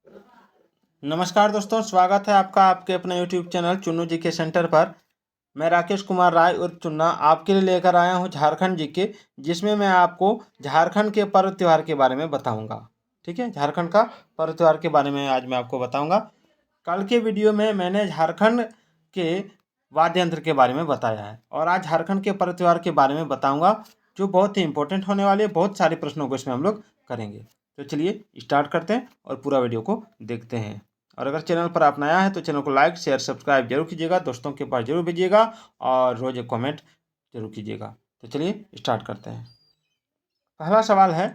नमस्कार दोस्तों, स्वागत है आपका आपके अपने YouTube चैनल चुन्नू जी के सेंटर पर। मैं राकेश कुमार राय उर्फ चुन्ना आपके लिए लेकर आया हूं झारखंड जी के, जिसमें मैं आपको झारखंड के पर्व त्यौहार के बारे में बताऊंगा। ठीक है, झारखंड का पर्व त्यौहार के बारे में आज मैं आपको बताऊंगा। कल के वीडियो में मैंने झारखंड के वाद्य यंत्र के बारे में बताया है और आज झारखंड के पर्व त्यौहार के बारे में बताऊंगा, जो बहुत ही इंपॉर्टेंट होने वाले। बहुत सारे प्रश्नों को इसमें हम लोग करेंगे। तो चलिए स्टार्ट करते हैं और पूरा वीडियो को देखते हैं। और अगर चैनल पर आप नया है तो चैनल को लाइक शेयर सब्सक्राइब जरूर कीजिएगा, दोस्तों के पास जरूर भेजिएगा और रोज एक कमेंट जरूर कीजिएगा। तो चलिए स्टार्ट करते हैं। पहला सवाल है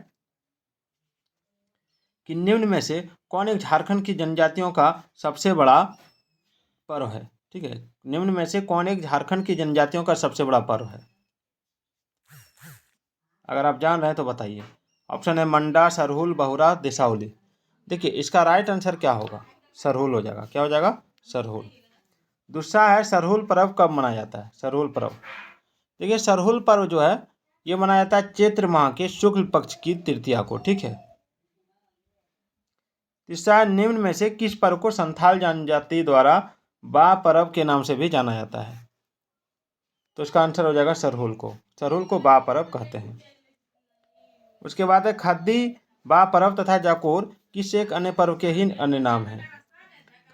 कि निम्न में से कौन एक झारखंड की जनजातियों का सबसे बड़ा पर्व है। ठीक है, निम्न में से कौन एक झारखंड की जनजातियों का सबसे बड़ा पर्व है। अगर आप जान रहे हैं तो बताइए। ऑप्शन है मंडा, सरहुल, बहुरा, दिसावली। देखिए इसका राइट आंसर क्या होगा, सरहुल हो जाएगा। क्या हो जाएगा? सरहुल। दूसरा है सरहुल पर्व कब मनाया जाता है। सरहुल पर्व, देखिए सरहुल पर्व जो है ये मनाया जाता है चैत्र माह के शुक्ल पक्ष की तृतीया को। ठीक है। तीसरा है निम्न में से किस पर्व को संथाल जनजाति द्वारा बा पर्व के नाम से भी जाना जाता है। तो इसका आंसर हो जाएगा सरहुल को। सरहुल को बा पर्व कहते हैं। उसके बाद है खद्दी, बा पर्व तथा जाकोर किस एक अन्य पर्व के ही अन्य नाम है।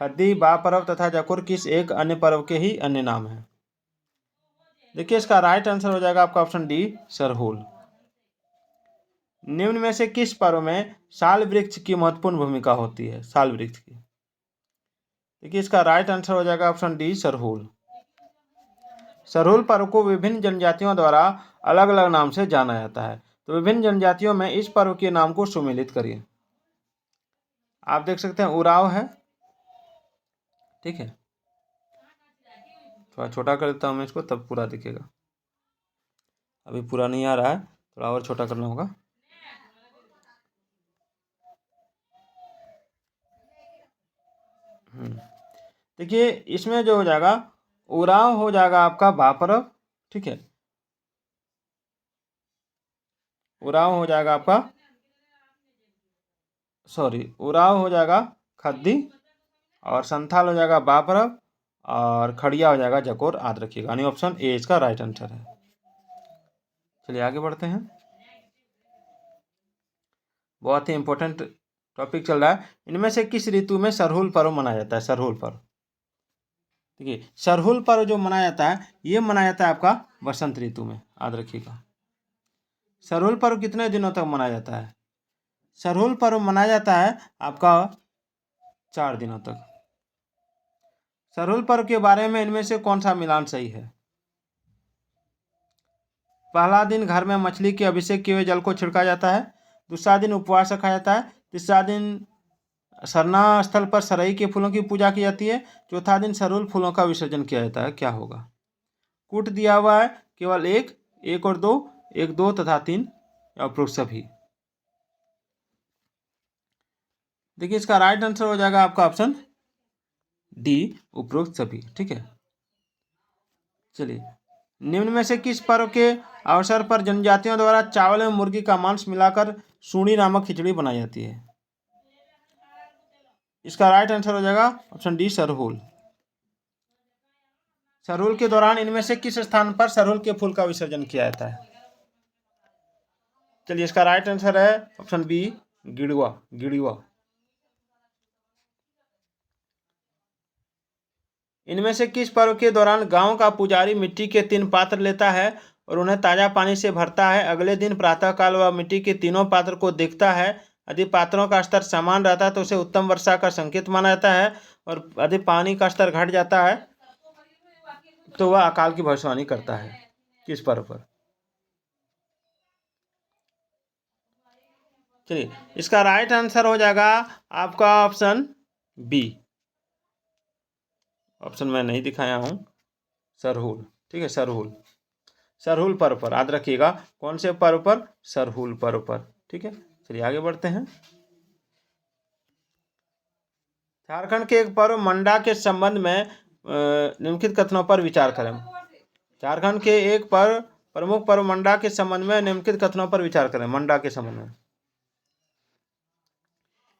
खद्दी, बा पर्व तथा जाकोर किस एक अन्य पर्व के ही अन्य नाम है। देखिए इसका राइट आंसर हो जाएगा आपका ऑप्शन डी, सरहुल। निम्न में से किस पर्व में साल वृक्ष की महत्वपूर्ण भूमिका होती है। साल वृक्ष की, देखिए इसका राइट आंसर हो जाएगा ऑप्शन डी, सरहुल। सरहुल पर्व को विभिन्न जनजातियों द्वारा अलग अलग नाम से जाना जाता है। तो विभिन्न जनजातियों में इस पर्व के नाम को सुमेलित करिए। आप देख सकते हैं उराव है। ठीक है, थोड़ा छोटा कर देता हूँ मैं इसको, तब पूरा दिखेगा। अभी पूरा नहीं आ रहा है, थोड़ा और छोटा करना होगा। देखिए इसमें जो हो जाएगा उराव हो जाएगा आपका बा पर्व। ठीक है, उराव हो जाएगा आपका, सॉरी, उराव हो जाएगा खद्दी और संथाल हो जाएगा बा पर्व और खड़िया हो जाएगा जकोर। याद रखिएगा, यानी ऑप्शन ए इसका राइट आंसर है। चलिए आगे बढ़ते हैं। बहुत ही इंपॉर्टेंट टॉपिक चल रहा है। इनमें से किस ऋतु में सरहुल पर्व मनाया जाता है। सरहुल पर्व, देखिए सरहुल पर्व जो मनाया जाता है ये मनाया जाता है आपका बसंत ऋतु में। याद रखिएगा। सरहुल पर्व कितने दिनों तक मनाया जाता है। सरहुल पर्व मनाया जाता है आपका 4 दिनों तक। सरहुल पर्व के बारे में इनमें से कौन सा मिलान सही है। पहला दिन घर में मछली के अभिषेक किए हुए जल को छिड़का जाता है। दूसरा दिन उपवास रखा जाता है। तीसरा दिन सरना स्थल पर सरई के फूलों की पूजा की जाती है। चौथा दिन सरहुल फूलों का विसर्जन किया जाता है। क्या होगा? कूट दिया हुआ है केवल एक, एक और दो, एक, दो तथा तीन, उपरोक्त सभी। देखिए इसका राइट आंसर हो जाएगा आपका ऑप्शन डी, उपरोक्त सभी। ठीक है। चलिए निम्न में से किस पर्व के अवसर पर जनजातियों द्वारा चावल एवं मुर्गी का मांस मिलाकर सूणी नामक खिचड़ी बनाई जाती है। इसका राइट आंसर हो जाएगा ऑप्शन डी, सरहुल। सरहुल के दौरान इनमें से किस स्थान पर सरहुल के फूल का विसर्जन किया जाता है। चलिए इसका राइट आंसर है ऑप्शन बी, गिड़वा। गिड़वा। इनमें से किस पर्व के दौरान गांव का पुजारी मिट्टी के 3 पात्र लेता है और उन्हें ताजा पानी से भरता है। अगले दिन प्रातःकाल वह मिट्टी के तीनों पात्र को देखता है। यदि पात्रों का स्तर समान रहता है तो उसे उत्तम वर्षा का संकेत माना जाता है, और यदि पानी का स्तर घट जाता है तो वह अकाल की भविष्यवाणी करता है। किस पर्व पर? चलिए इसका राइट आंसर हो जाएगा आपका ऑप्शन बी। ऑप्शन मैं नहीं दिखाया हूं, सरहुल। ठीक है, सरहुल। सरहुल पर्व पर याद रखिएगा। कौन से पर्व पर? सरहुल पर्व पर। ठीक है, चलिए आगे बढ़ते हैं। झारखंड के एक पर्व मंडा के संबंध में निम्नलिखित कथनों पर विचार करें। झारखंड के एक पर्व, प्रमुख पर्व मंडा के संबंध में निम्नलिखित कथनों पर विचार करें। मंडा के संबंध में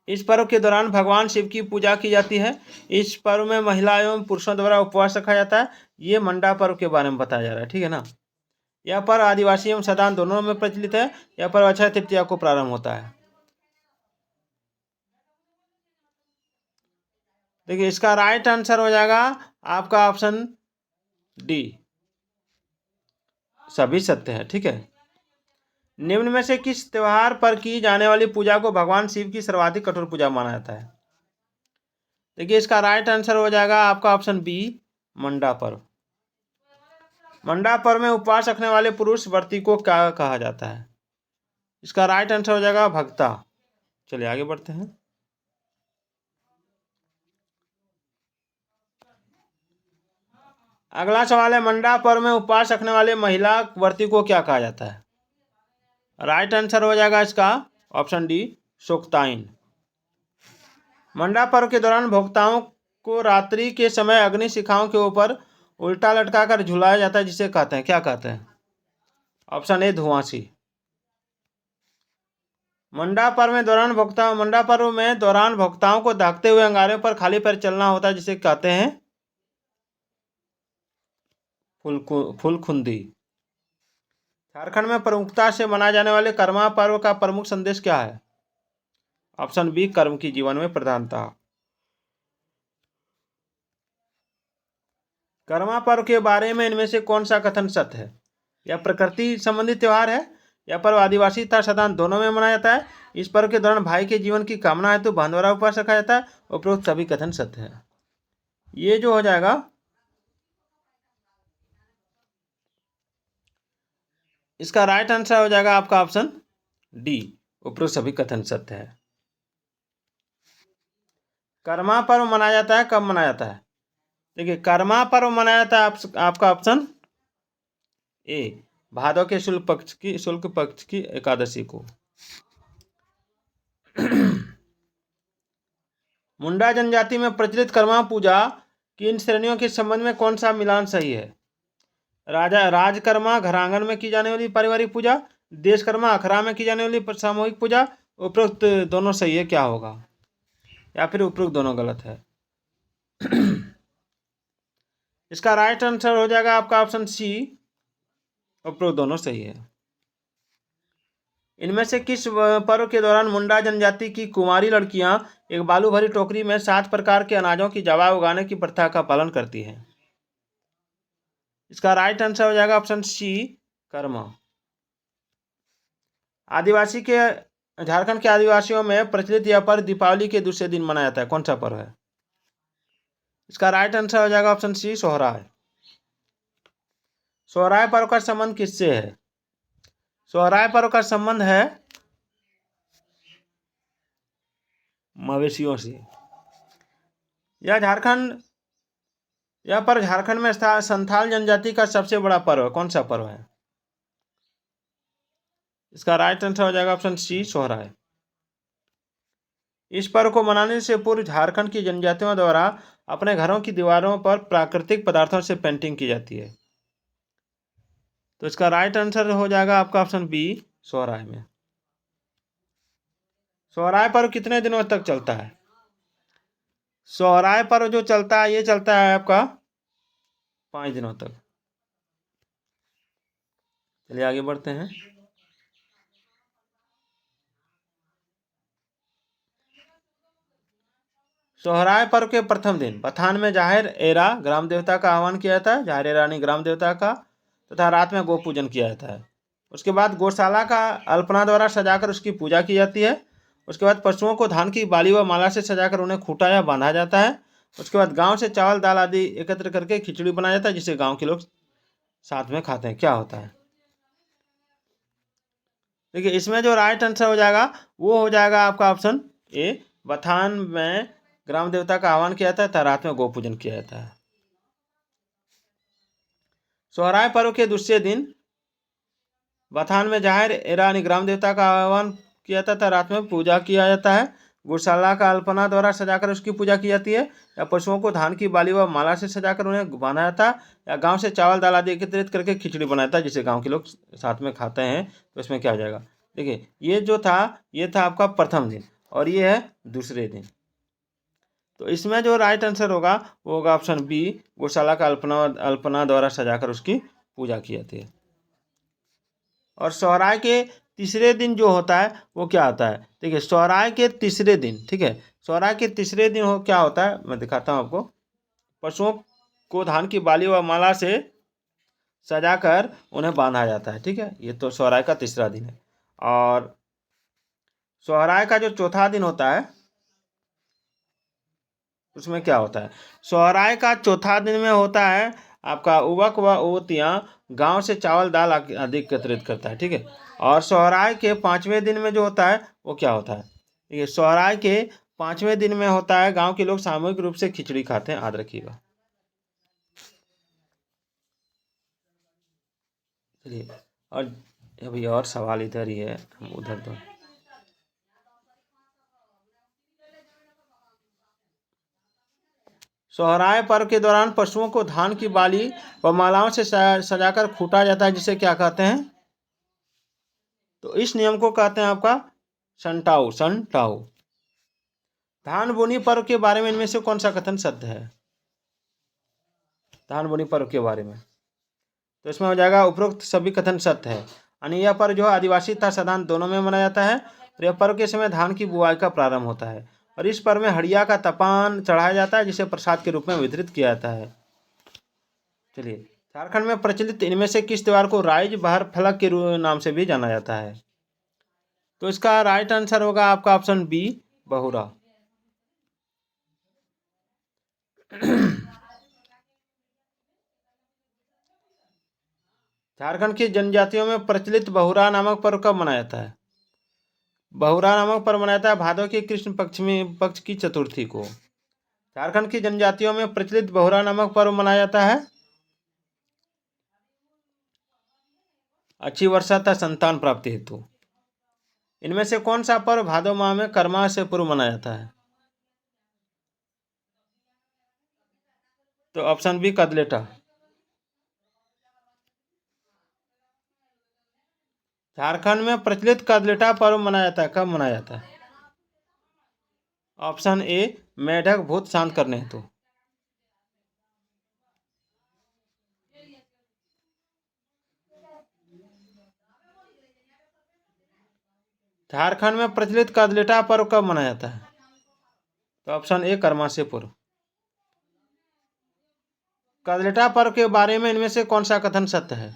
इस पर्व के दौरान भगवान शिव की पूजा की जाती है। इस पर्व में महिला एवं पुरुषों द्वारा उपवास रखा जाता है। ये मंडा पर्व के बारे में बताया जा रहा है, ठीक है ना। यह पर्व आदिवासी एवं सदान दोनों में प्रचलित है। यह पर्व अक्षय तृतीया को प्रारंभ होता है। देखिए, इसका राइट आंसर हो जाएगा आपका ऑप्शन डी, सभी सत्य है, ठीक है। निम्न में से किस त्योहार पर की जाने वाली पूजा को भगवान शिव की सर्वाधिक कठोर पूजा माना जाता है? देखिए, इसका राइट आंसर हो जाएगा आपका ऑप्शन बी, मंडा पर्व। मंडा पर्व में उपवास रखने वाले पुरुष व्रती को क्या कहा जाता है? इसका राइट आंसर हो जाएगा भक्ता। चलिए आगे बढ़ते हैं। अगला सवाल है, मंडा पर्व में उपवास रखने वाले महिला व्रती को क्या कहा जाता है? राइट आंसर हो जाएगा इसका ऑप्शन डी, शोक्ताइन। मंडा पर्व के दौरान भोक्ताओं को रात्रि के समय अग्नि शिखाओं के ऊपर उल्टा लटकाकर झुलाया जाता है, जिसे कहते हैं, क्या कहते हैं? Option A, धुआंसी। मंडा पर्व में दौरान भोक्ताओं को दागते हुए अंगारों पर खाली पैर चलना होता है, जिसे कहते हैं फुलखुंदी। झारखंड में प्रमुखता से मनाए जाने वाले कर्मा पर्व का प्रमुख संदेश क्या है? ऑप्शन बी, कर्म की जीवन में प्रधानता। कर्मा पर्व के बारे में इनमें से कौन सा कथन सत्य है? यह प्रकृति संबंधी त्योहार है। यह पर्व आदिवासी तथा सदान दोनों में मनाया जाता है। इस पर्व के दौरान भाई के जीवन की कामना हेतु बंधुआ उपवास रखा जाता है। उपरोक्त सभी कथन सत्य है। ये जो हो जाएगा, इसका राइट आंसर हो जाएगा आपका ऑप्शन डी, उपरोक्त सभी कथन सत्य है। कर्मा पर्व मनाया जाता है, कब मनाया जाता है? देखिए, कर्मा पर्व मनाया जाता है आपका ऑप्शन ए, भादव के शुक्ल पक्ष की एकादशी को। मुंडा जनजाति में प्रचलित कर्मा पूजा की इन श्रेणियों के संबंध में कौन सा मिलान सही है? राजकर्मा घरांगन में की जाने वाली पारिवारिक पूजा, देशकर्मा अखड़ा में की जाने वाली सामूहिक पूजा। उपरोक्त दोनों सही है, क्या होगा? या फिर उपरोक्त दोनों गलत है? इसका राइट आंसर हो जाएगा आपका ऑप्शन सी, उपरोक्त दोनों सही है। इनमें से किस पर्व के दौरान मुंडा जनजाति की कुंवारी लड़कियां एक बालू भरी टोकरी में 7 प्रकार के अनाजों की जवा उगाने की प्रथा का पालन करती हैं? इसका राइट आंसर हो जाएगा ऑप्शन सी, कर्मा। झारखंड के आदिवासियों में प्रचलित यह पर्व दीपावली के दूसरे दिन मनाया जाता है। कौन सा पर्व है? इसका राइट आंसर हो जाएगा ऑप्शन सी, सोहराय। सोहराय पर्व का संबंध किससे है? सोहराय पर्व का संबंध है मवेशियों से। यह पर्व झारखंड में संथाल जनजाति का सबसे बड़ा पर्व है। कौन सा पर्व है? इसका राइट आंसर हो जाएगा ऑप्शन सी, सोहराय। इस पर्व को मनाने से पूर्व झारखंड की जनजातियों द्वारा अपने घरों की दीवारों पर प्राकृतिक पदार्थों से पेंटिंग की जाती है। तो इसका राइट आंसर हो जाएगा आपका ऑप्शन बी, सोहराय में। सोहराय पर्व कितने दिनों तक चलता है? सोहराय पर्व जो चलता है, ये चलता है आपका 5 दिनों तक। चलिए आगे बढ़ते हैं। सोहराय पर्व के प्रथम दिन बथान में जाहिर एरा ग्राम देवता का आह्वान किया जाता है, जाहिर एरानी ग्राम देवता का, तथा रात में गो पूजन किया जाता है। उसके बाद गौशाला का अल्पना द्वारा सजाकर उसकी पूजा की जाती है। उसके बाद पशुओं को धान की बाली व माला से सजाकर उन्हें खूंटा या बांधा जाता है। उसके बाद गांव से चावल दाल आदि एकत्र करके खिचड़ी बनाया जाता है, जिसे गांव के लोग साथ में खाते हैं। क्या होता है? देखिए, इसमें जो राइट आंसर हो जाएगा वो हो जाएगा आपका ऑप्शन ए, बथान में ग्राम देवता का आह्वान किया जाता है, रात में गो पूजन किया जाता है। सोहराय पर्व के दूसरे दिन बथान में जाहिर एरानी ग्राम देवता का आह्वान किया जाता है, रात में पूजा किया जाता है। गौशाला का अल्पना द्वारा सजाकर उसकी पूजा की जाती है, या पशुओं को धान की बाली व माला से सजाकर उन्हें बांधा जाता है, या गांव से चावल दाल आदि एकत्रित करके खिचड़ी बनाता है, जिसे गांव के लोग साथ में खाते हैं। तो इसमें क्या हो जाएगा? देखिए, ये था आपका प्रथम दिन। और ये है दूसरे दिन। तो इसमें जो राइट आंसर होगा वो होगा ऑप्शन बी, गौशाला का अल्पना अल्पना द्वारा सजाकर उसकी पूजा की जाती है। और सोहराय के तीसरे दिन जो होता है वो क्या होता है, देखिए सोहराय के तीसरे दिन, ठीक है, सोहराय के तीसरे दिन हो क्या होता है मैं दिखाता हूँ आपको। पशुओं को धान की बाली व माला से सजाकर उन्हें बांधा जाता है, ठीक है, ये तो सोहराय का तीसरा दिन है। और सोहराय का जो चौथा दिन होता है उसमें क्या होता है, सोहराय का चौथा दिन में होता है आपका उवक व उवतियाँ गांव से चावल दाल आदि एकत्रित करता है, ठीक है। और सोहराय के पाँचवें दिन में जो होता है वो क्या होता है, ये सोहराय के पाँचवें दिन में होता है गांव के लोग सामूहिक रूप से खिचड़ी खाते हैं, याद रखिएगा। चलिए, और अभी और सवाल इधर ही है, हम उधर तो सोहराय पर्व के दौरान पशुओं को धान की बाली व मालाओं से सजाकर खूटा जाता है, जिसे क्या कहते हैं, तो इस नियम को कहते हैं आपका संटाऊ, संटाऊ। धान बोनी पर्व के बारे में इनमें से कौन सा कथन सत्य है, धान बोनी पर्व के बारे में, तो इसमें हो जाएगा उपरोक्त सभी कथन सत्य है। यानी यह पर्व जो है आदिवासी तथा साधारण दोनों में मनाया जाता है। और यह पर्व के समय धान की बुआई का प्रारंभ होता है। और इस पर्व में हड़िया का तपान चढ़ाया जाता है, जिसे प्रसाद के रूप में वितरित किया जाता है। चलिए, झारखंड में प्रचलित इनमें से किस त्योहार को राइज बहर फलक के नाम से भी जाना जाता है, तो इसका राइट आंसर होगा आपका ऑप्शन बी, बहुरा। झारखंड की जनजातियों में प्रचलित बहुरा नामक पर्व कब मनाया जाता है, बहुरा नामक पर्व मनाया जाता है भादों के कृष्ण पक्ष की चतुर्थी को। झारखंड की जनजातियों में प्रचलित बहुरा नामक पर्व मनाया जाता है अच्छी वर्षा तथा संतान प्राप्ति हेतु। इनमें से कौन सा पर्व भादो माह में कर्मा से पूर्व मनाया जाता है, तो ऑप्शन बी, कदलेटा। झारखंड में प्रचलित कदलेटा पर्व मनाया जाता है, कब मनाया जाता है, ऑप्शन ए, मेढक भूत शांत करने हेतु। झारखंड में प्रचलित कदलेटा पर्व कब मनाया जाता है, तो ऑप्शन ए, कर्मा से पूर्व। कदलेटा पर्व के बारे में इनमें से कौन सा कथन सत्य है,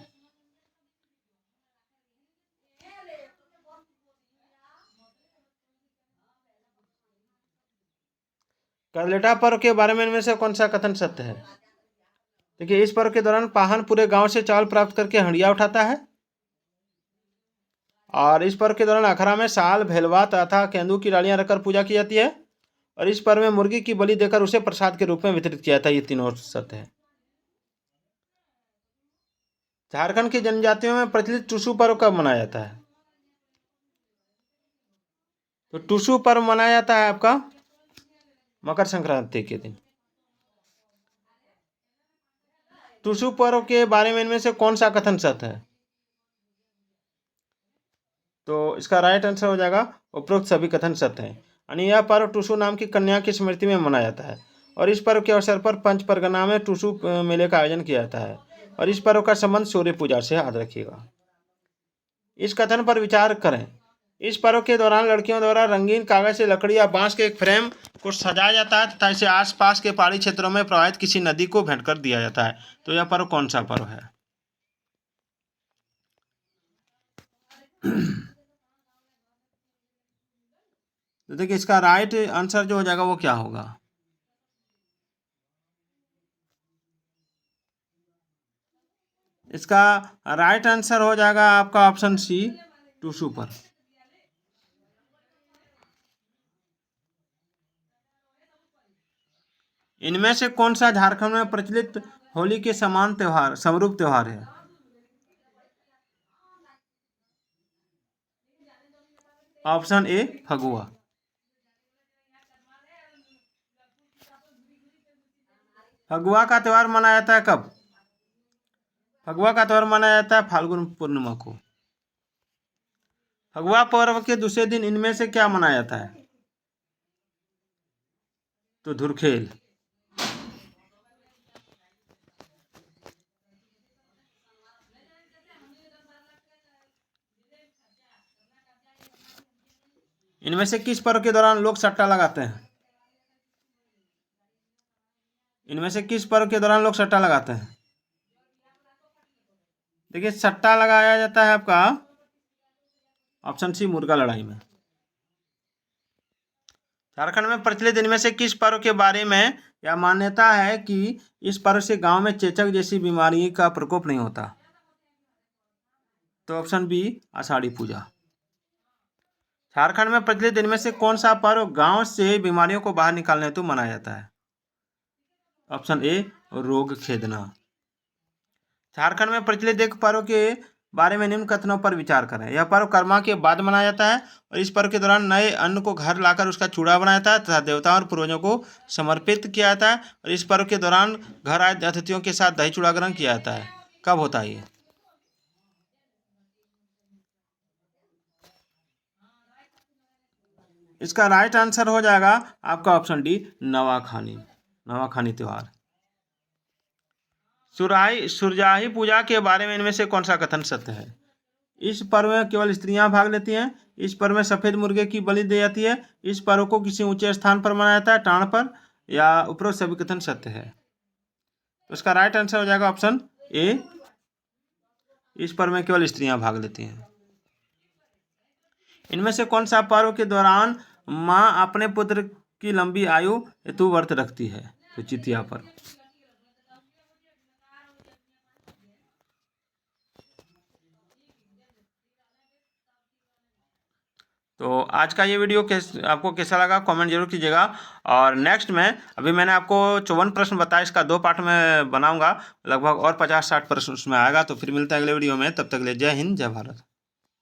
कदलेटा पर्व के बारे में इनमें से कौन सा कथन सत्य है। देखिए, इस पर्व के दौरान पाहन पूरे गांव से चावल प्राप्त करके हंडिया उठाता है। और इस पर्व के दौरान अखड़ा में साल, भेलवा तथा केंदू की डालियां रखकर पूजा की जाती है। और इस पर्व में मुर्गी की बलि देकर उसे प्रसाद के रूप में वितरित किया जाता है। ये तीनों सत्य है। झारखंड की जनजातियों में प्रचलित टुसु पर्व कब मनाया जाता है, तो टुसु पर्व मनाया जाता है आपका मकर संक्रांति के दिन। टुसु पर्व के बारे में इनमें से कौन सा कथन सत्य है, तो इसका राइट आंसर हो जाएगा उपरोक्त सभी कथन सत्य हैं। यानी यह पर्व टुसु नाम की कन्या की स्मृति में मनाया जाता है। और इस पर्व के अवसर पर पंच परगना में टुसु मेले का आयोजन किया जाता है। और इस पर्व का संबंध सूर्य पूजा से, याद रखिएगा। इस कथन पर विचार करें। इस पर्व के दौरान लड़कियों द्वारा रंगीन कागज से लकड़ी या बांस के एक फ्रेम को सजाया जाता है तथा इसे आसपास के पहाड़ी क्षेत्रों में प्रवाहित किसी नदी को भेंट कर दिया जाता है। तो यह पर्व कौन सा पर्व है, तो देखिए इसका राइट आंसर जो हो जाएगा वो क्या होगा, इसका राइट आंसर हो जाएगा आपका ऑप्शन सी, टुसु पर्व। इनमें से कौन सा झारखंड में प्रचलित होली के समान त्योहार समरूप त्योहार है, ऑप्शन ए, फगुआ। फगुआ का त्यौहार मनाया जाता है कब, फगुआ का त्यौहार मनाया जाता है फाल्गुन पूर्णिमा को। फगुआ पर्व के दूसरे दिन इनमें से क्या मनाया जाता है, तो धुरखेल। इनमें से किस पर्व के दौरान लोग सट्टा लगाते हैं? इनमें से किस पर्व के दौरान लोग सट्टा लगाते हैं? देखिए, सट्टा लगाया जाता है आपका ऑप्शन सी, मुर्गा लड़ाई में। झारखंड में प्रचलित इनमें से किस पर्व के बारे में यह मान्यता है कि इस पर्व से गांव में चेचक जैसी बीमारी का प्रकोप नहीं होता? तो ऑप्शन बी, आषाढ़ी पूजा। झारखंड में प्रचलित इनमें से कौन सा पर्व गांव से बीमारियों को बाहर निकालने हेतु मनाया जाता है? ऑप्शन ए, रोग खेदना। झारखंड में प्रचलित एक पर्व के बारे में निम्न कथनों पर विचार करें। यह पर्व कर्मा के बाद मनाया जाता है और इस पर्व के दौरान नए अन्न को घर लाकर उसका चूड़ा बनाया जाता है तथा देवताओं और पूर्वजों को समर्पित किया जाता है। और इस पर्व के दौरान घर आए अतिथियों के साथ दही चूड़ा ग्रहण किया जाता है। कब होता है ये? इसका राइट आंसर हो जाएगा आपका ऑप्शन डी, नवाखानी। नवाखानी त्योहार। सुरजाही पूजा के बारे में इनमें से कौन सा कथन सत्य है? इस पर्व में केवल स्त्रियां भाग लेती हैं। इस पर्व में सफेद मुर्गे की बलि दी जाती है। इस पर्व को किसी ऊंचे स्थान पर मनाया जाता है, टाण पर, या उपरोक्त सभी कथन सत्य है? तो इसका राइट आंसर हो जाएगा ऑप्शन ए, इस पर्व में केवल स्त्रियां भाग लेती हैं। इनमें से कौन सा पर्व के दौरान मां अपने पुत्र की लंबी आयु हेतु व्रत रखती है? तो चितिया पर्व। तो आज का ये वीडियो आपको कैसा लगा कमेंट जरूर कीजिएगा। और नेक्स्ट में अभी मैंने आपको 54 प्रश्न बताया, इसका 2 पार्ट में बनाऊंगा, लगभग और 50-60 प्रश्न उसमें आएगा। तो फिर मिलते हैं अगले वीडियो में, तब तक के लिए जय हिंद, जय भारत।